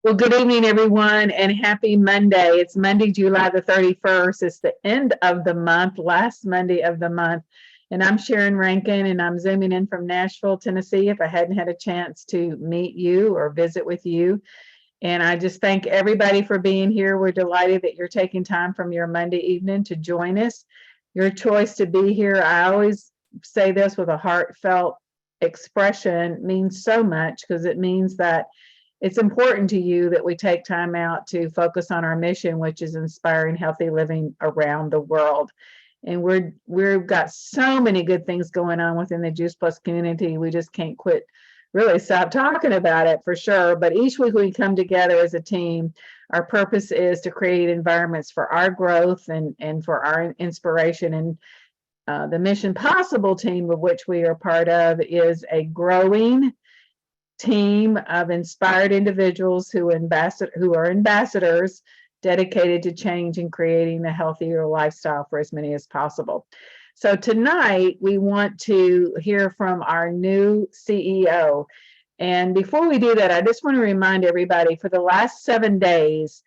Well, good evening, everyone, and happy Monday. It's Monday, July the 31st. It's the end of the month, last Monday of the month. And I'm Sharon Rankin, and I'm zooming in from Nashville, Tennessee, if I hadn't had a chance to meet you or visit with you. And I just thank everybody for being here. We're delighted that you're taking time from your Monday evening to join us. Your choice to be here, I always say this with a heartfelt expression, means so much because it means that it's important to you that we take time out to focus on our mission, which is inspiring healthy living around the world. And we've got so many good things going on within the Juice Plus community. We just can't quit, really stop talking about it for sure. But each week we come together as a team. Our purpose is to create environments for our growth and for our inspiration. And the Mission Possible team, of which we are part of, is a growing team of inspired individuals who are ambassadors dedicated to change and creating a healthier lifestyle for as many as possible. So tonight we want to hear from our new CEO. And before we do that, I just want to remind everybody, for the last 7 days,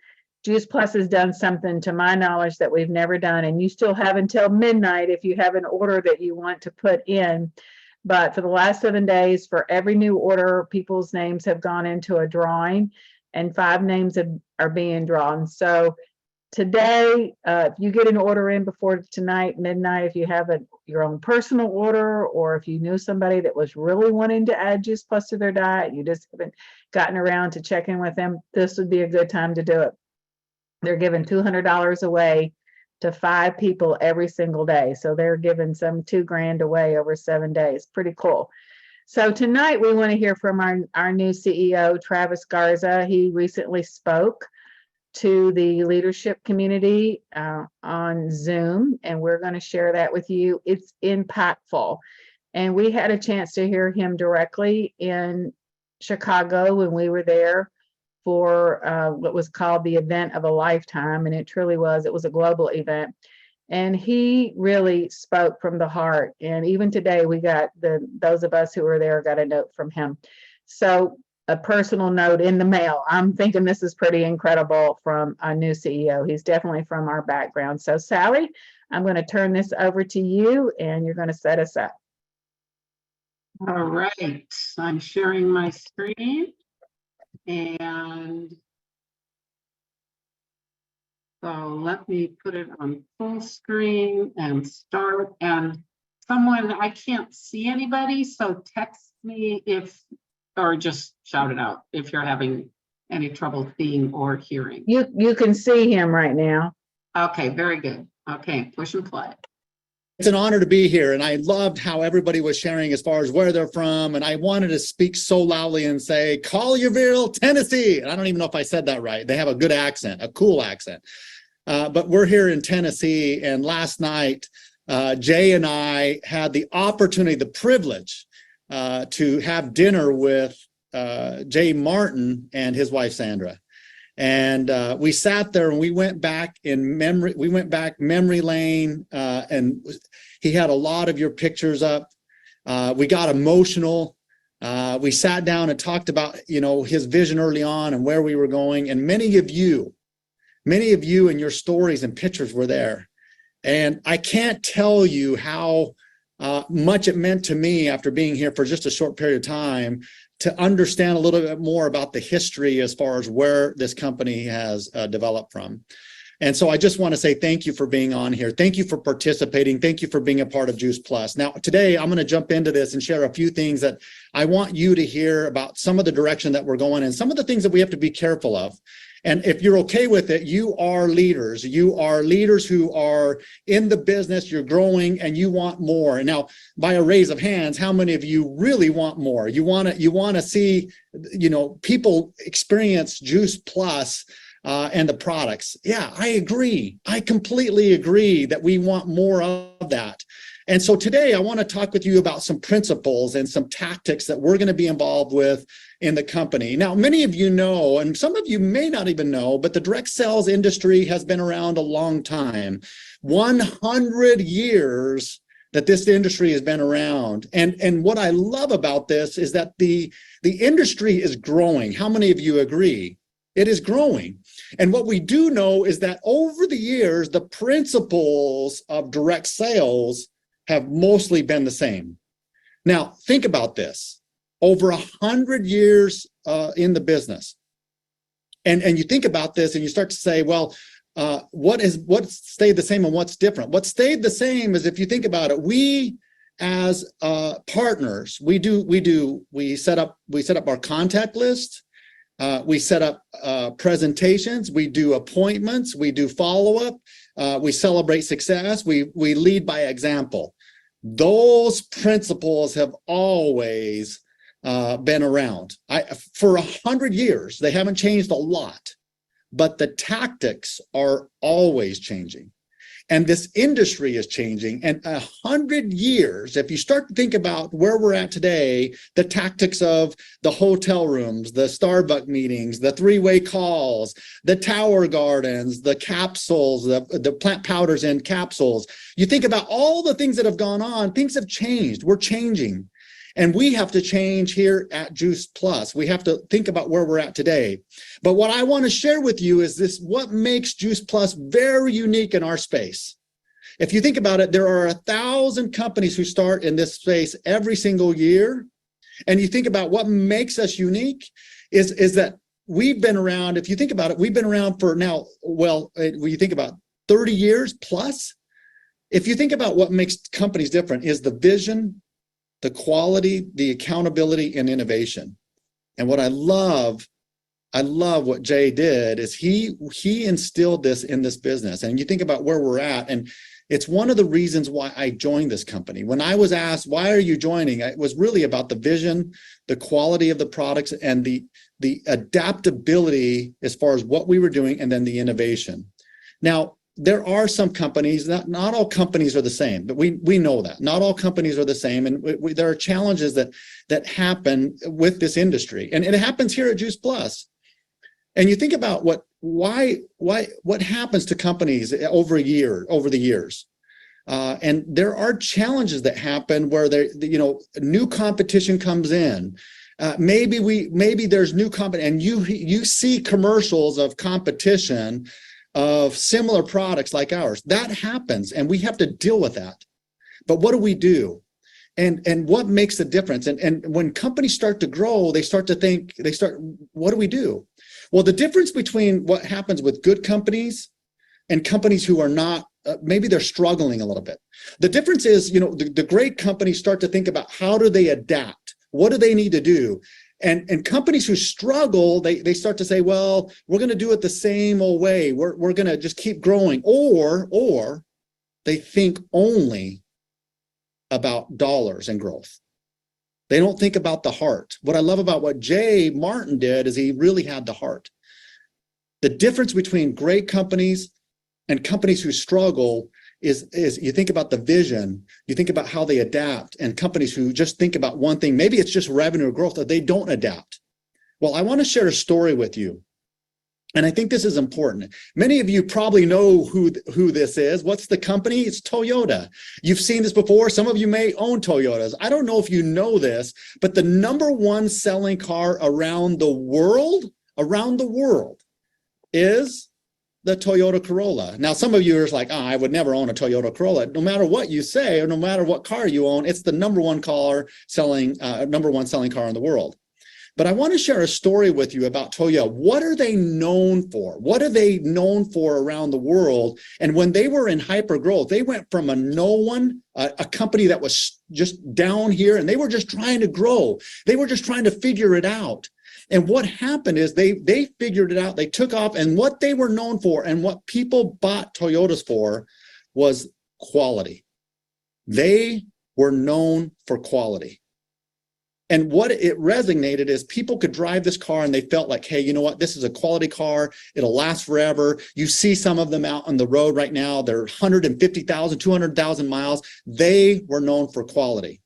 Juice Plus has done something, to my knowledge, that we've never done. And you still have until midnight if you have an order that you want to put in. But for the last 7 days, for every new order, people's names have gone into a drawing, and 5 names are being drawn. So today, if you get an order in before tonight, midnight, if you have your own personal order, or if you knew somebody that was really wanting to add Juice Plus to their diet, you just haven't gotten around to checking with them, this would be a good time to do it. They're giving $200 away to 5 people every single day. So they're giving some $2,000 away over 7 days. Pretty cool. So tonight we want to hear from our new CEO, Travis Garza. He recently spoke to the leadership community on Zoom, and we're going to share that with you. It's impactful. And we had a chance to hear him directly in Chicago when we were there for what was called the event of a lifetime, and it truly was. It was a global event, and he really spoke from the heart. And even today, we got those of us who were there got a note from him. So a personal note in the mail. I'm thinking this is pretty incredible from a new CEO. He's definitely from our background. So Sally, I'm going to turn this over to you, and you're going to set us up. All right, I'm sharing my screen. And so let me put it on full screen and start. And someone, I can't see anybody, so text me or just shout it out if you're having any trouble seeing or hearing. You can see him right now. Okay, very good. Okay, push and play. It's an honor to be here, and I loved how everybody was sharing as far as where they're from, and I wanted to speak so loudly and say, Collierville, Tennessee. And I don't even know if I said that right. They have a good accent, a cool accent. But we're here in Tennessee, and last night, Jay and I had the opportunity, the privilege to have dinner with Jay Martin and his wife, Sandra. And we sat there and we went back memory lane, and he had a lot of your pictures up. We got emotional. We sat down and talked about, his vision early on and where we were going. And many of you and your stories and pictures were there. And I can't tell you how much it meant to me after being here for just a short period of time to understand a little bit more about the history as far as where this company has developed from. And so I just want to say thank you for being on here. Thank you for participating. Thank you for being a part of Juice Plus. Now, today I'm going to jump into this and share a few things that I want you to hear about, some of the direction that we're going and some of the things that we have to be careful of. And if you're okay with it, you are leaders. You are leaders who are in the business, you're growing, and you want more. And now, by a raise of hands, how many of you really want more? You want to see, people experience Juice Plus and the products. Yeah, I agree. I completely agree that we want more of that. And so today I want to talk with you about some principles and some tactics that we're going to be involved with in the company. Now, many of you know, and some of you may not even know, but the direct sales industry has been around a long time. 100 years that this industry has been around. And what I love about this is that the industry is growing. How many of you agree? It is growing. And what we do know is that over the years, the principles of direct sales have mostly been the same. Now, think about this. Over 100 years in the business. And you think about this and you start to say, well, what stayed the same and what's different? What stayed the same is, if you think about it, we as partners, we set up our contact list. We set up presentations, we do appointments, we do follow-up, we celebrate success, we lead by example. Those principles have always been around. For 100 years, they haven't changed a lot, but the tactics are always changing. And this industry is changing. And 100 years, if you start to think about where we're at today, the tactics of the hotel rooms, the Starbucks meetings, the three-way calls, the tower gardens, the capsules, the plant powders in capsules, you think about all the things that have gone on, things have changed. We're changing. And we have to change here at JuicePlus. We have to think about where we're at today. But what I want to share with you is this: what makes JuicePlus very unique in our space. If you think about it, there are 1,000 companies who start in this space every single year. And you think about what makes us unique is that we've been around. If you think about it, we've been around for now, well, when you think about 30 years plus. If you think about what makes companies different, is the vision, the quality, the accountability, and innovation. And what I love what Jay did is he instilled this in this business. And you think about where we're at, and it's one of the reasons why I joined this company. When I was asked, why are you joining? It was really about the vision, the quality of the products, and the adaptability as far as what we were doing, and then the innovation. Now, there are some companies, not all companies are the same, but we know that not all companies are the same, and there are challenges that happen with this industry, and it happens here at JuicePlus. And you think about what happens to companies over the years, and there are challenges that happen where new competition comes in. Maybe there's new competition, and you see commercials of competition of similar products like ours. That happens, and we have to deal with that. But what do we do? And what makes the difference? And when companies start to grow, they start to think, what do we do? Well, the difference between what happens with good companies and companies who are not, maybe they're struggling a little bit. The difference is, the great companies start to think about, how do they adapt? What do they need to do? And companies who struggle, they start to say, well, we're going to do it the same old way. We're going to just keep growing. Or they think only about dollars and growth. They don't think about the heart. What I love about what Jay Martin did is he really had the heart. The difference between great companies and companies who struggle is you think about the vision, you think about how they adapt, and companies who just think about one thing, maybe it's just revenue or growth, that they don't adapt. Well, I want to share a story with you. And I think this is important. Many of you probably know who this is. What's the company? It's Toyota. You've seen this before. Some of you may own Toyotas. I don't know if you know this, but the #1 selling car around the world is the Toyota Corolla. Now, some of you are like, I would never own a Toyota Corolla. No matter what you say, or no matter what car you own, it's the #1 selling car in the world. But I want to share a story with you about Toyota. What are they known for? What are they known for around the world? And when they were in hyper growth, they went from a company that was just down here, and they were just trying to grow. They were just trying to figure it out. And what happened is they figured it out, they took off, and what they were known for and what people bought Toyotas for was quality. They were known for quality. And what it resonated is people could drive this car and they felt like, hey, you know what? This is a quality car. It'll last forever. You see some of them out on the road right now. They're 150,000, 200,000 miles. They were known for quality.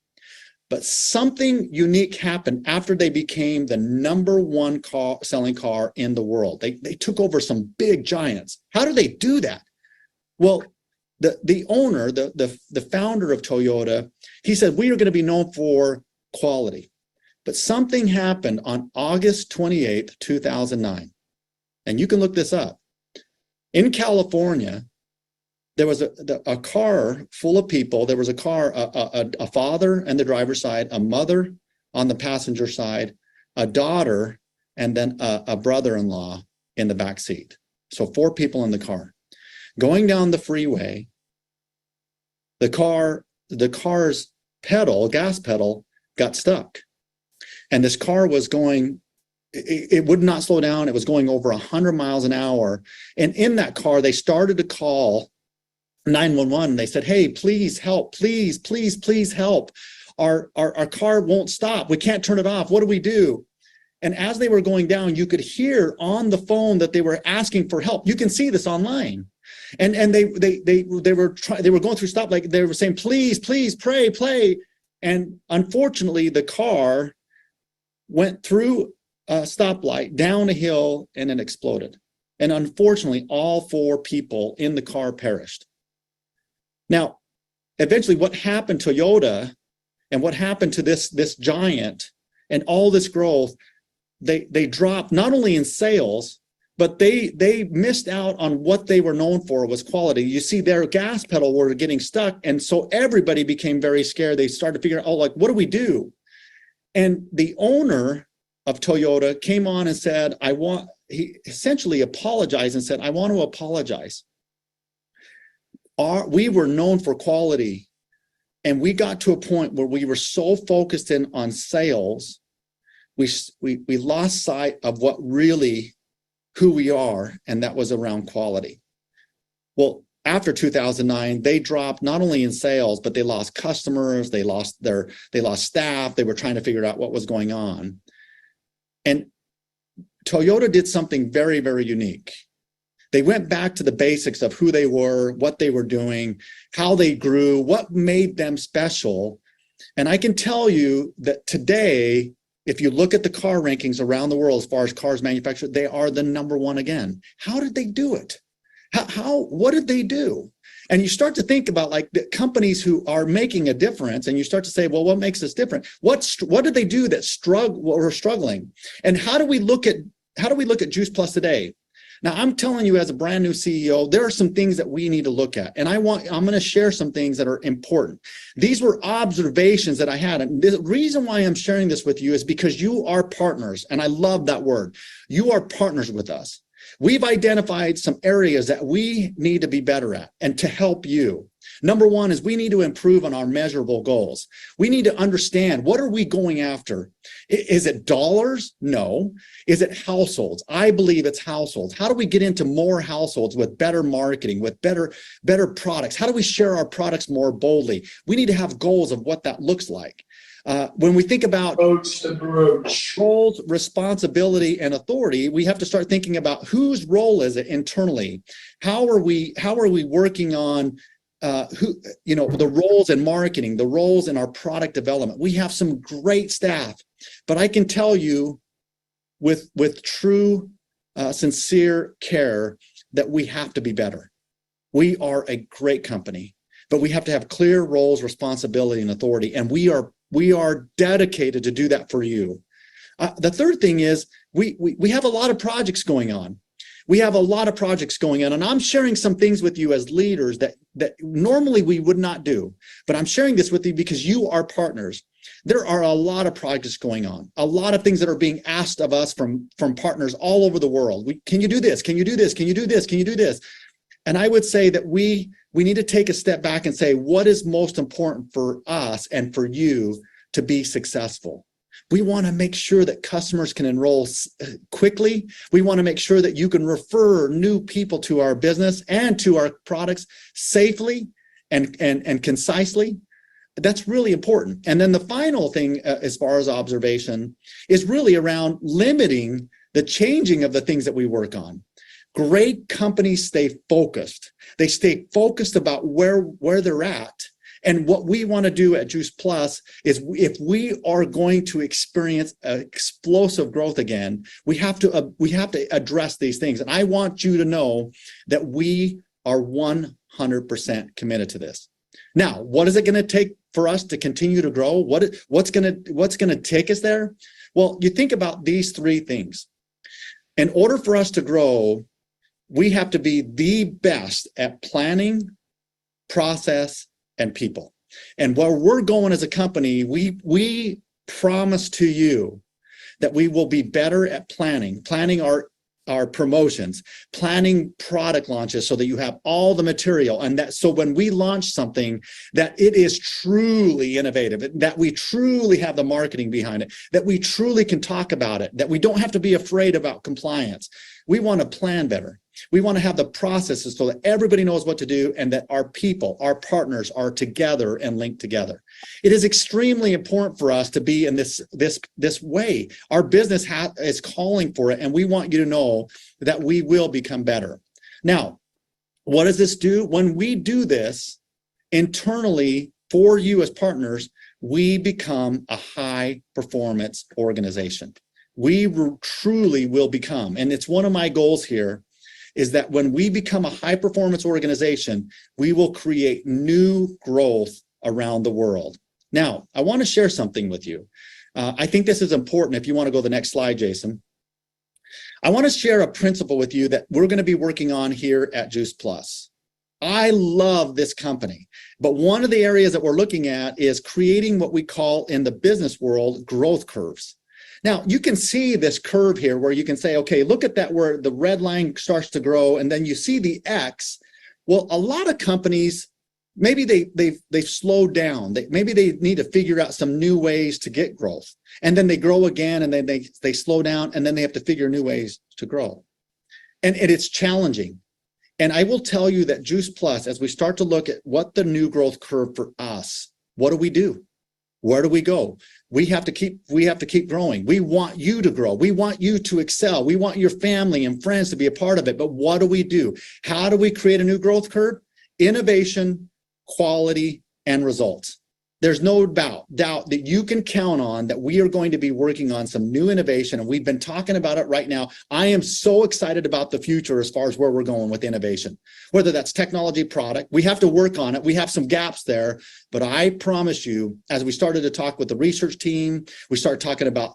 But something unique happened after they became the #1 selling car in the world. They took over some big giants. How do they do that? Well, the owner, the founder of Toyota, he said, we are going to be known for quality. But something happened on August 28th, 2009. And you can look this up. In California, there was a car full of people. There was a car, a father and the driver's side, a mother on the passenger side, a daughter, and then a brother-in-law in the back seat. So 4 people in the car. Going down the freeway, the car's gas pedal got stuck. And this car was going, it would not slow down. It was going over 100 miles an hour. And in that car, they started to call 911. They said, hey, please help, please, please, please help. Our car won't stop. We can't turn it off. What do we do? And as they were going down, you could hear on the phone that they were asking for help. You can see this online. And they were going through stop, like they were saying, please, please, pray. And unfortunately, the car went through a stoplight, down a hill, and then exploded. And unfortunately, all 4 people in the car perished. Now, eventually, what happened to Toyota and what happened to this giant and all this growth, they dropped not only in sales, but they missed out on what they were known for was quality. You see, their gas pedal were getting stuck, and so everybody became very scared. They started figuring out, oh, like, what do we do? And the owner of Toyota came on and said, he essentially apologized and said, I want to apologize. We were known for quality, and we got to a point where we were so focused in on sales, we lost sight of what really who we are, and that was around quality. Well, after 2009, they dropped not only in sales, but they lost customers, they lost staff. They were trying to figure out what was going on. And Toyota did something very, very unique. They went back to the basics of who they were, what they were doing, how they grew, what made them special. And I can tell you that today, if you look at the car rankings around the world, as far as cars manufactured, they are the #1 again. How did they do it? What did they do? And you start to think about like the companies who are making a difference, and you start to say, well, what makes us different? What did they do that were struggling? And how do we look at JuicePlus today? Now, I'm telling you, as a brand new CEO, there are some things that we need to look at. And I'm going to share some things that are important. These were observations that I had. And the reason why I'm sharing this with you is because you are partners. And I love that word. You are partners with us. We've identified some areas that we need to be better at and to help you. Number 1 is we need to improve on our measurable goals. We need to understand, what are we going after? Is it dollars? No. Is it households? I believe it's households. How do we get into more households with better marketing, with better products? How do we share our products more boldly? We need to have goals of what that looks like. When we think about roles, responsibility, and authority, we have to start thinking about whose role is it internally? How are we working on the roles in marketing, the roles in our product development? We have some great staff, but I can tell you with true, sincere care that we have to be better. We are a great company, but we have to have clear roles, responsibility, and authority, and we are dedicated to do that for you. The third thing is we have a lot of projects going on. We have a lot of projects going on, and I'm sharing some things with you as leaders that normally we would not do, but I'm sharing this with you because you are partners. There are a lot of projects going on, a lot of things that are being asked of us from partners all over the world. Can you do this? Can you do this? Can you do this? Can you do this? And I would say that we need to take a step back and say, what is most important for us and for you to be successful? We want to make sure that customers can enroll quickly. We want to make sure that you can refer new people to our business and to our products safely and concisely. That's really important. And then the final thing, as far as observation, is really around limiting the changing of the things that we work on. Great companies stay focused. They stay focused about where they're at. And what we want to do at JuicePlus is, if we are going to experience explosive growth again, we have to address these things. And I want you to know that we are 100% committed to this. Now, what is it going to take for us to continue to grow? What's going to take us there? Well, you think about these 3 things. In order for us to grow, we have to be the best at planning, process, and people. And where we're going as a company, we promise to you that we will be better at planning our promotions, planning product launches so that you have all the material, and that so when we launch something, that it is truly innovative, that we truly have the marketing behind it, that we truly can talk about it, that we don't have to be afraid about compliance. We want to plan better. We want to have the processes so that everybody knows what to do and that our people, our partners are together and linked together. It is extremely important for us to be in this way. Our business is calling for it, and we want you to know that we will become better. Now, what does this do? When we do this internally for you as partners, we become a high performance organization. We truly will become, and it's one of my goals here, is that when we become a high performance organization, we will create new growth around the world. Now, I want to share something with you. I think this is important. If you want to go to the next slide, Jason. I want to share a principle with you that we're going to be working on here at JuicePlus. I love this company, but one of the areas that we're looking at is creating what we call in the business world growth curves. Now, you can see this curve here where you can say, okay, look at that where the red line starts to grow, and then you see the X. Well, a lot of companies, maybe they've slowed down. Maybe they need to figure out some new ways to get growth. And then they grow again, and then they slow down, and then they have to figure new ways to grow. And it's challenging. And I will tell you that JuicePlus, as we start to look at what the new growth curve for us, what do? Where do we go? We have to keep growing. We want you to grow. We want you to excel. We want your family and friends to be a part of it. But what do? How do we create a new growth curve? Innovation, quality, and results. There's no doubt that you can count on that we are going to be working on some new innovation, and we've been talking about it right now. I am so excited about the future as far as where we're going with innovation, whether that's technology, product. We have to work on it. We have some gaps there, but I promise you, as we started to talk with the research team, we started talking about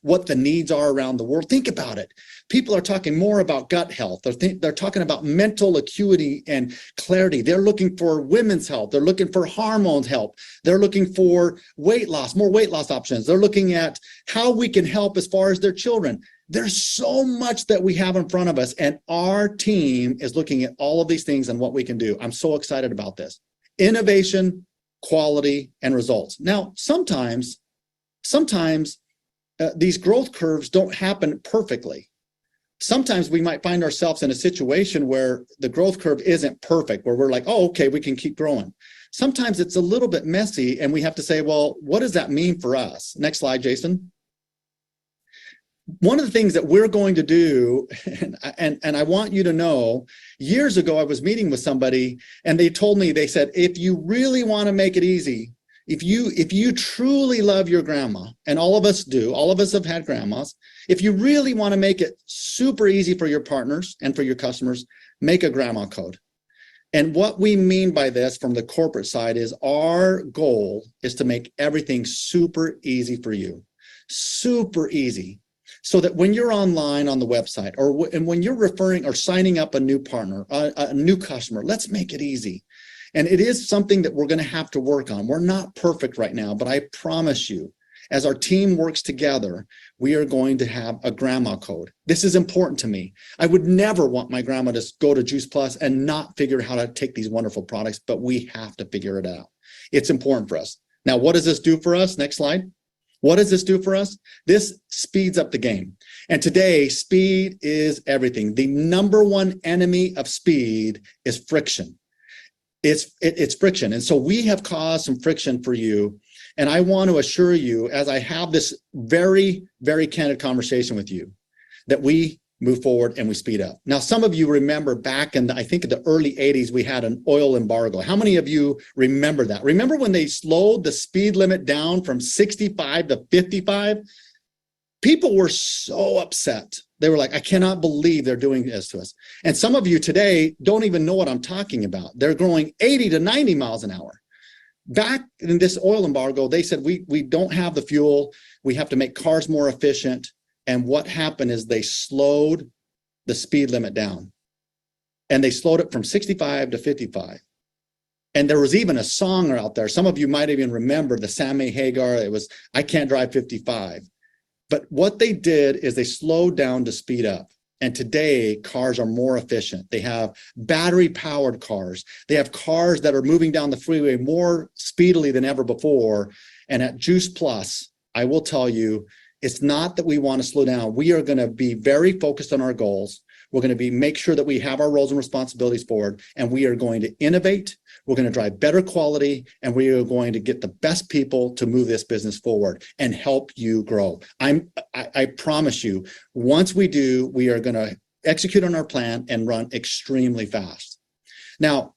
what the needs are around the world. Think about it. People are talking more about gut health. They're talking about mental acuity and clarity. They're looking for women's health. They're looking for hormones help. They're looking for weight loss, more weight loss options. They're looking at how we can help as far as their children. There's so much that we have in front of us, and our team is looking at all of these things and what we can do. I'm so excited about this. Innovation, quality, and results. Now, sometimes these growth curves don't happen perfectly. Sometimes we might find ourselves in a situation where the growth curve isn't perfect, where we're like, oh, okay, we can keep growing. Sometimes it's a little bit messy, and we have to say, well, what does that mean for us? Next slide, Jason. One of the things that we're going to do, and I want you to know, years ago, I was meeting with somebody, and they told me, they said, if you really want to make it easy, if you truly love your grandma, and all of us do, all of us have had grandmas, if you really want to make it super easy for your partners and for your customers, make a grandma code. And what we mean by this from the corporate side is our goal is to make everything super easy for you, super easy. So that when you're online on the website, and when you're referring or signing up a new partner, a new customer, let's make it easy. And it is something that we're going to have to work on. We're not perfect right now, but I promise you, as our team works together, we are going to have a grandma code. This is important to me. I would never want my grandma to go to JuicePlus and not figure out how to take these wonderful products, but we have to figure it out. It's important for us. Now, what does this do for us? Next slide. What does this do for us? This speeds up the game. And today, speed is everything. The number one enemy of speed is friction. It's friction. And so we have caused some friction for you. And I want to assure you, as I have this very, very candid conversation with you, that we move forward and we speed up. Now, some of you remember back in I think in the early 80s, we had an oil embargo. How many of you remember that? Remember when they slowed the speed limit down from 65 to 55? People were so upset. They were like, I cannot believe they're doing this to us. And some of you today don't even know what I'm talking about. They're going 80 to 90 miles an hour. Back in this oil embargo, they said, we don't have the fuel. We have to make cars more efficient. And what happened is they slowed the speed limit down. And they slowed it from 65 to 55. And there was even a song out there. Some of you might even remember the Sammy Hagar. It was, I Can't Drive 55. But what they did is they slowed down to speed up. And today, cars are more efficient. They have battery-powered cars. They have cars that are moving down the freeway more speedily than ever before. And at JuicePlus, I will tell you, it's not that we want to slow down. We are going to be very focused on our goals. We're going to make sure that we have our roles and responsibilities forward, and we are going to innovate. We're going to drive better quality, and we are going to get the best people to move this business forward and help you grow. I promise you, once we do, we are going to execute on our plan and run extremely fast. Now,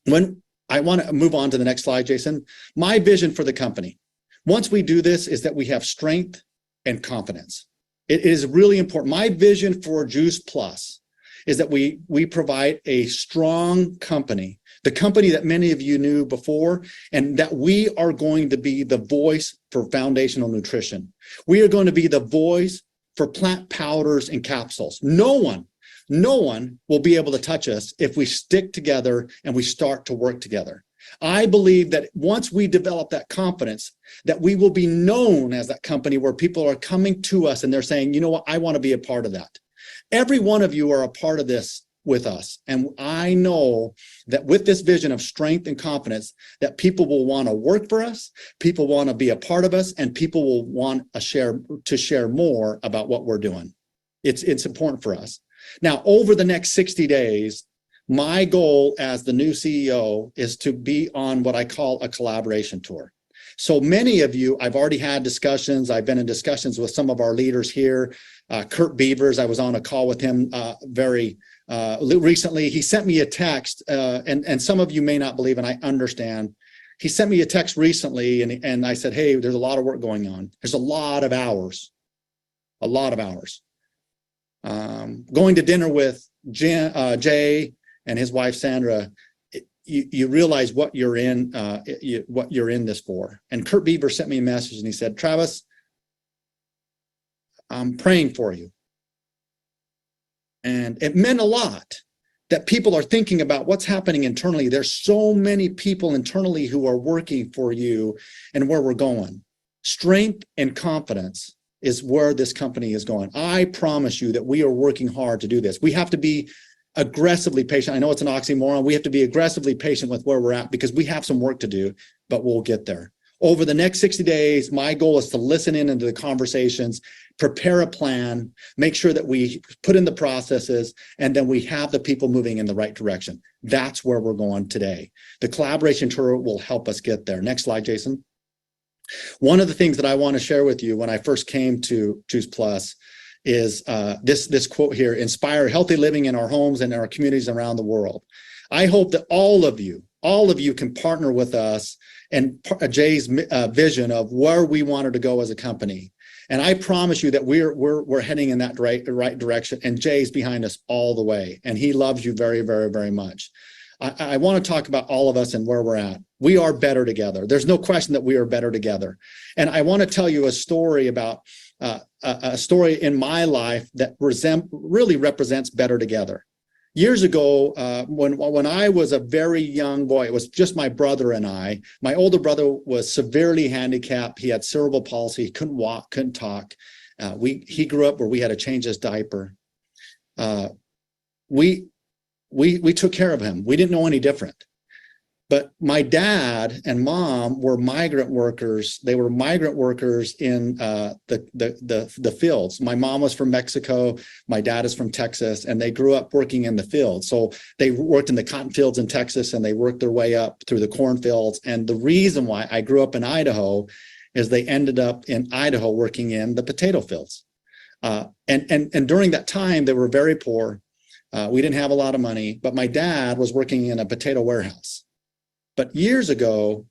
when I want to move on to the next slide, Jason, my vision for the company, once we do this, is that we have strength and confidence. It is really important. My vision for JuicePlus is that we provide a strong company, the company that many of you knew before, and that we are going to be the voice for foundational nutrition. We are going to be the voice for plant powders and capsules. No one will be able to touch us if we stick together and we start to work together. I believe that once we develop that confidence, that we will be known as that company where people are coming to us and they're saying, you know what, I want to be a part of that. Every one of you are a part of this with us. And I know that with this vision of strength and confidence, that people will want to work for us, people want to be a part of us, and people will want to share more about what we're doing. It's important for us. Now, over the next 60 days, my goal as the new CEO is to be on what I call a collaboration tour. So many of you, I've already had discussions. I've been in discussions with some of our leaders here. Kurt Beavers, I was on a call with him very recently. He sent me a text, and some of you may not believe, and I understand. He sent me a text recently, and I said, hey, there's a lot of work going on. There's a lot of hours. Going to dinner with Jay and his wife Sandra, you realize what you're in, what you're in this for. And Kurt Beaver sent me a message and he said, Travis, I'm praying for you. And it meant a lot that people are thinking about what's happening internally. There's so many people internally who are working for you and where we're going. Strength and confidence is where this company is going. I promise you that we are working hard to do this. We have to be aggressively patient. I know it's an oxymoron. We have to be aggressively patient with where we're at because we have some work to do, but we'll get there. Over the next 60 days, my goal is to listen in into the conversations, prepare a plan, make sure that we put in the processes, and then we have the people moving in the right direction. That's where we're going today. The collaboration tour will help us get there. Next slide, Jason. One of the things that I want to share with you when I first came to JuicePlus is this quote here: inspire healthy living in our homes and in our communities around the world. I hope that all of you can partner with us and Jay's vision of where we wanted to go as a company. And I promise you that we're heading in that right direction, and Jay's behind us all the way. And he loves you very, very, very much. I want to talk about all of us and where we're at. We are better together. There's no question that we are better together. And I want to tell you a story about a story in my life that really represents better together. Years ago, when I was a very young boy, it was just my brother and I. My older brother was severely handicapped. He had cerebral palsy. He couldn't walk, couldn't talk. He grew up where we had to change his diaper. We took care of him. We didn't know any different. But my dad and mom were migrant workers. They were migrant workers in the fields. My mom was from Mexico. My dad is from Texas, and they grew up working in the fields. So they worked in the cotton fields in Texas, and they worked their way up through the cornfields. And the reason why I grew up in Idaho is they ended up in Idaho working in the potato fields. And during that time, they were very poor. We didn't have a lot of money, but my dad was working in a potato warehouse. But years ago,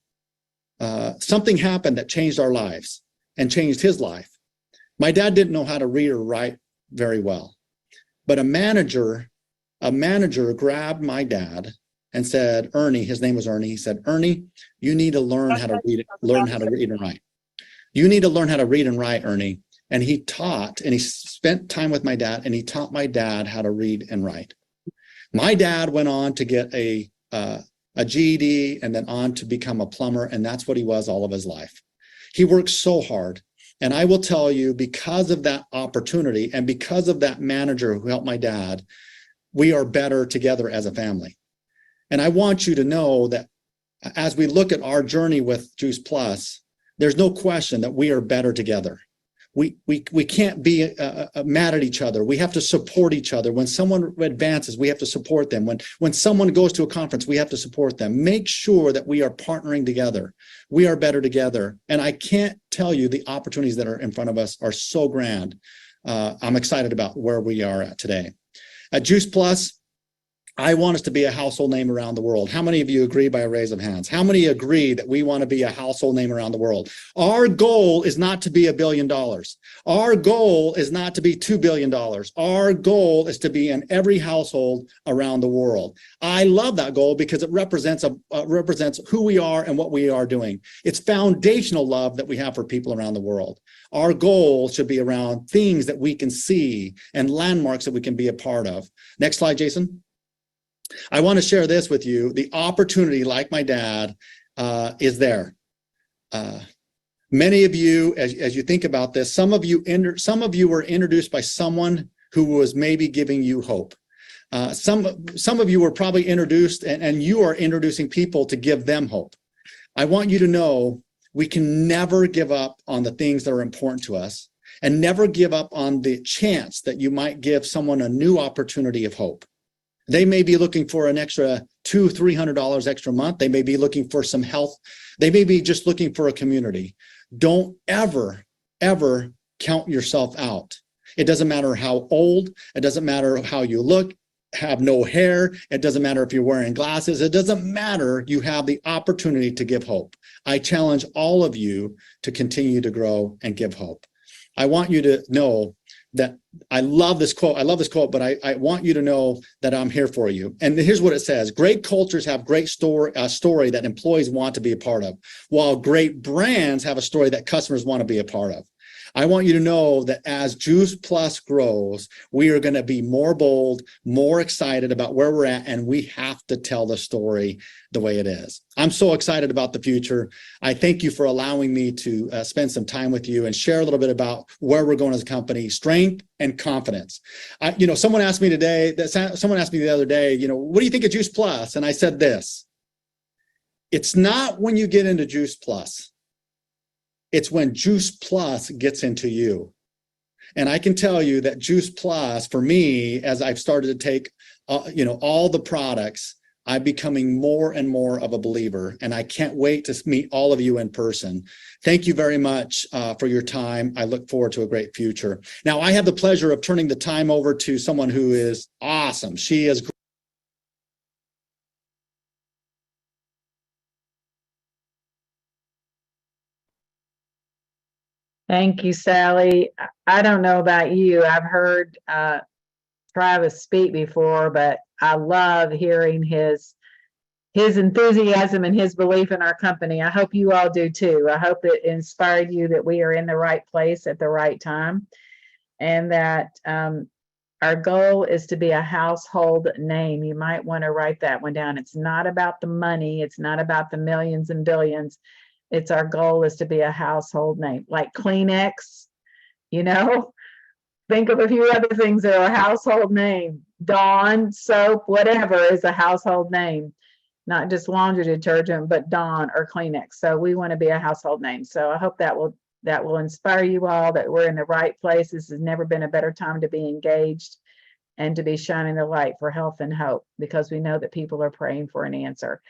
something happened that changed our lives and changed his life. My dad didn't know how to read or write very well, but a manager grabbed my dad and said, Ernie, his name was Ernie. He said, Ernie, you need to learn how to read and write. You need to learn how to read and write, Ernie. And he spent time with my dad, and he taught my dad how to read and write. My dad went on to get a GED and then on to become a plumber, and that's what he was all of his life. He worked so hard. And I will tell you, because of that opportunity and because of that manager who helped my dad, we are better together as a family. And I want you to know that as we look at our journey with JuicePlus, there's no question that we are better together. We can't be mad at each other. We have to support each other. When someone advances, we have to support them. When someone goes to a conference, we have to support them. Make sure that we are partnering together. We are better together. And I can't tell you, the opportunities that are in front of us are so grand. I'm excited about where we are at today. At JuicePlus, I want us to be a household name around the world. How many of you agree by a raise of hands? How many agree that we want to be a household name around the world? Our goal is not to be $1 billion. Our goal is not to be $2 billion. Our goal is to be in every household around the world. I love that goal because it represents who we are and what we are doing. It's foundational love that we have for people around the world. Our goal should be around things that we can see and landmarks that we can be a part of. Next slide, Jason. I want to share this with you. The opportunity, like my dad, is there. Many of you, as you think about this, some of you were introduced by someone who was maybe giving you hope. Some of you were probably introduced, and you are introducing people to give them hope. I want you to know we can never give up on the things that are important to us, and never give up on the chance that you might give someone a new opportunity of hope. They may be looking for an extra $200-300 extra a month. They may be looking for some health. They may be just looking for a community. Don't ever count yourself out. It doesn't matter how old. It doesn't matter how you look, have no hair. It doesn't matter if you're wearing glasses. It doesn't matter. You have the opportunity to give hope. I challenge all of you to continue to grow and give hope. I want you to know that I love this quote. But I want you to know that I'm here for you. And here's what it says. Great cultures have great story that employees want to be a part of, while great brands have a story that customers want to be a part of. I want you to know that as JuicePlus grows, we are going to be more bold, more excited about where we're at, and we have to tell the story the way it is. I'm so excited about the future. I thank you for allowing me to spend some time with you and share a little bit about where we're going as a company, strength and confidence. Someone asked me the other day, what do you think of JuicePlus? And I said this: it's not when you get into JuicePlus. It's when JuicePlus gets into you. And I can tell you that JuicePlus, for me, as I've started to take, all the products, I'm becoming more and more of a believer. And I can't wait to meet all of you in person. Thank you very much for your time. I look forward to a great future. Now, I have the pleasure of turning the time over to someone who is awesome. She is Thank you, Sally. I don't know about you. I've heard Travis speak before, but I love hearing his enthusiasm and his belief in our company. I hope you all do too. I hope it inspired you that we are in the right place at the right time, and that our goal is to be a household name. You might want to write that one down. It's not about the money. It's not about the millions and billions. It's our goal is to be a household name, like Kleenex, think of a few other things that are a household name. Dawn soap, whatever is a household name, not just laundry detergent, but Dawn or Kleenex. So we want to be a household name. So I hope that will inspire you all, that we're in the right place. This has never been a better time to be engaged and to be shining the light for health and hope, because we know that people are praying for an answer.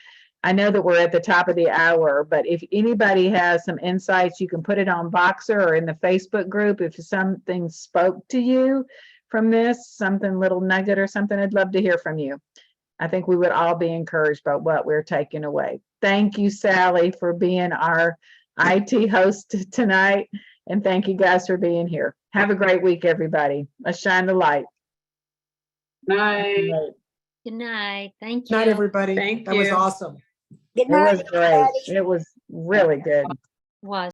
I know that we're at the top of the hour, but if anybody has some insights, you can put it on Voxer or in the Facebook group. If something spoke to you from this, something little nugget or something, I'd love to hear from you. I think we would all be encouraged by what we're taking away. Thank you, Sally, for being our IT host tonight. And thank you guys for being here. Have a great week, everybody. Let's shine the light. Night. Good night. Thank you. Night, everybody. Thank That was you. awesome. It was great. It was really good. Was.